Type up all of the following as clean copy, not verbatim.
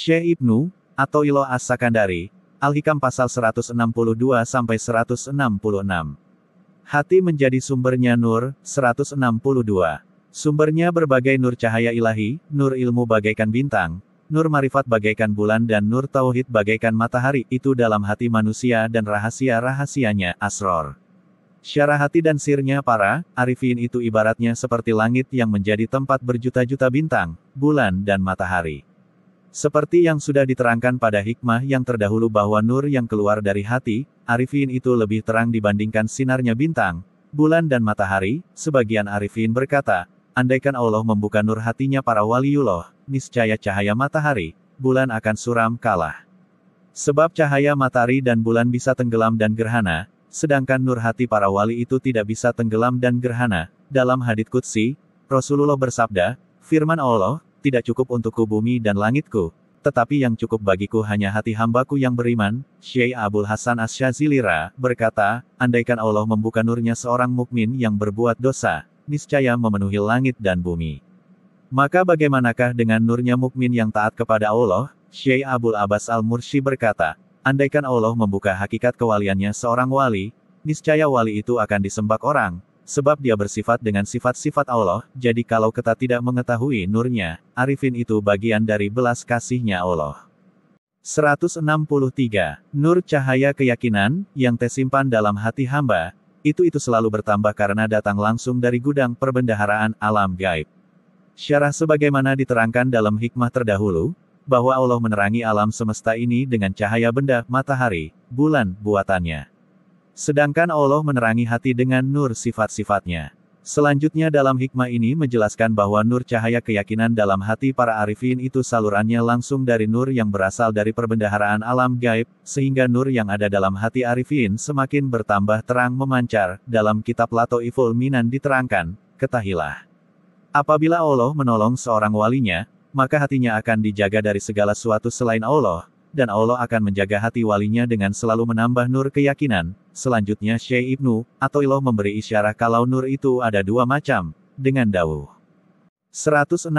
Syekh Ibnu Athaillah As-Sakandari, Al-Hikam pasal 162-166. Hati menjadi sumbernya nur, 162. Sumbernya berbagai nur cahaya ilahi, nur ilmu bagaikan bintang, nur marifat bagaikan bulan dan nur tauhid bagaikan matahari, itu dalam hati manusia dan rahasia-rahasianya, asror. Syarah hati dan sirnya para arifin itu ibaratnya seperti langit yang menjadi tempat berjuta-juta bintang, bulan dan matahari. Seperti yang sudah diterangkan pada hikmah yang terdahulu bahwa nur yang keluar dari hati, arifin itu lebih terang dibandingkan sinarnya bintang, bulan dan matahari, sebagian arifin berkata, andaikan Allah membuka nur hatinya para waliullah, niscaya cahaya matahari, bulan akan suram kalah. Sebab cahaya matahari dan bulan bisa tenggelam dan gerhana, sedangkan nur hati para wali itu tidak bisa tenggelam dan gerhana. Dalam hadits qudsi, Rasulullah bersabda, firman Allah, tidak cukup untukku bumi dan langitku, tetapi yang cukup bagiku hanya hati hambaku yang beriman. Syekh Abul Hasan Asy-Syadzili berkata, andaikan Allah membuka nurnya seorang mukmin yang berbuat dosa, niscaya memenuhi langit dan bumi. Maka bagaimanakah dengan nurnya mukmin yang taat kepada Allah? Syekh Abul Abbas Al-Mursi berkata, andaikan Allah membuka hakikat kewaliannya seorang wali, niscaya wali itu akan disembah orang, sebab dia bersifat dengan sifat-sifat Allah. Jadi kalau kita tidak mengetahui nurnya, arifin itu bagian dari belas kasihnya Allah. 163. Nur cahaya keyakinan, yang tersimpan dalam hati hamba, itu selalu bertambah karena datang langsung dari gudang perbendaharaan alam gaib. Syarah sebagaimana diterangkan dalam hikmah terdahulu, bahwa Allah menerangi alam semesta ini dengan cahaya benda, matahari, bulan, buatannya. Sedangkan Allah menerangi hati dengan nur sifat-sifatnya. Selanjutnya dalam hikmah ini menjelaskan bahwa nur cahaya keyakinan dalam hati para arifin itu salurannya langsung dari nur yang berasal dari perbendaharaan alam gaib, sehingga nur yang ada dalam hati arifin semakin bertambah terang memancar. Dalam kitab Lataiful Minan diterangkan, ketahilah, apabila Allah menolong seorang walinya, maka hatinya akan dijaga dari segala sesuatu selain Allah, dan Allah akan menjaga hati walinya dengan selalu menambah nur keyakinan. Selanjutnya Syekh Ibnu Athaillah memberi isyarat kalau nur itu ada dua macam, dengan dawuh. 164.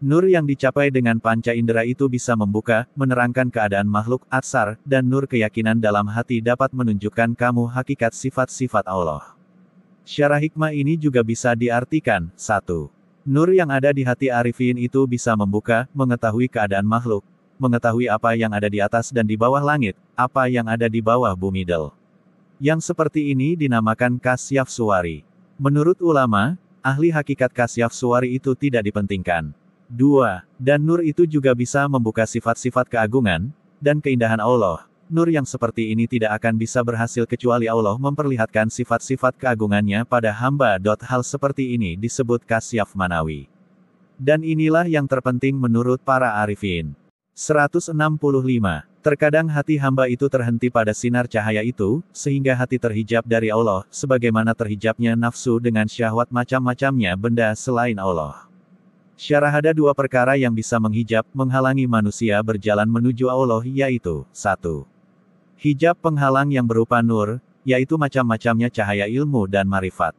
Nur yang dicapai dengan panca indera itu bisa membuka, menerangkan keadaan makhluk, atsar, dan nur keyakinan dalam hati dapat menunjukkan kamu hakikat sifat-sifat Allah. Syarah hikmah ini juga bisa diartikan, 1. Nur yang ada di hati arifin itu bisa membuka, mengetahui keadaan makhluk, mengetahui apa yang ada di atas dan di bawah langit, apa yang ada di bawah bumi del. Yang seperti ini dinamakan kasyaf suwari. Menurut ulama, ahli hakikat kasyaf suwari itu tidak dipentingkan. 2. Dan nur itu juga bisa membuka sifat-sifat keagungan dan keindahan Allah. Nur yang seperti ini tidak akan bisa berhasil kecuali Allah memperlihatkan sifat-sifat keagungannya pada hamba. Hal seperti ini disebut kasyaf manawi. Dan inilah yang terpenting menurut para arifin. 165. Terkadang hati hamba itu terhenti pada sinar cahaya itu, sehingga hati terhijab dari Allah, sebagaimana terhijabnya nafsu dengan syahwat macam-macamnya benda selain Allah. Syarah ada dua perkara yang bisa menghijab, menghalangi manusia berjalan menuju Allah, yaitu, 1. Hijab penghalang yang berupa nur, yaitu macam-macamnya cahaya ilmu dan marifat.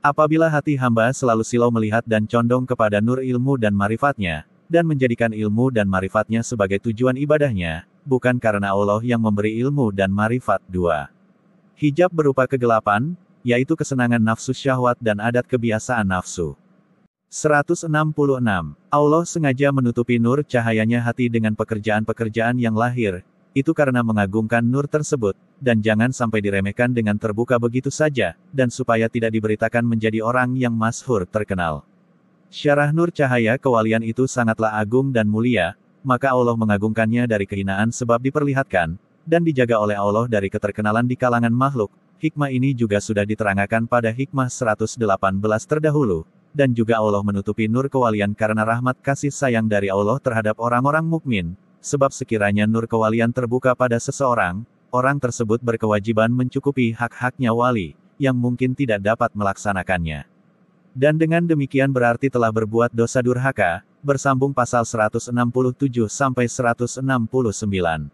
Apabila hati hamba selalu silau melihat dan condong kepada nur ilmu dan marifatnya, dan menjadikan ilmu dan marifatnya sebagai tujuan ibadahnya, bukan karena Allah yang memberi ilmu dan marifat. 2. Hijab berupa kegelapan, yaitu kesenangan nafsu syahwat dan adat kebiasaan nafsu. 166. Allah sengaja menutupi nur cahayanya hati dengan pekerjaan-pekerjaan yang lahir, itu karena mengagungkan nur tersebut, dan jangan sampai diremehkan dengan terbuka begitu saja, dan supaya tidak diberitakan menjadi orang yang masyhur terkenal. Syarah nur cahaya kewalian itu sangatlah agung dan mulia, maka Allah mengagungkannya dari kehinaan sebab diperlihatkan, dan dijaga oleh Allah dari keterkenalan di kalangan makhluk. Hikmah ini juga sudah diterangkan pada hikmah 118 terdahulu, dan juga Allah menutupi nur kewalian karena rahmat kasih sayang dari Allah terhadap orang-orang mukmin, sebab sekiranya nur kewalian terbuka pada seseorang, orang tersebut berkewajiban mencukupi hak-haknya wali, yang mungkin tidak dapat melaksanakannya. Dan dengan demikian berarti telah berbuat dosa durhaka, bersambung pasal 167-169.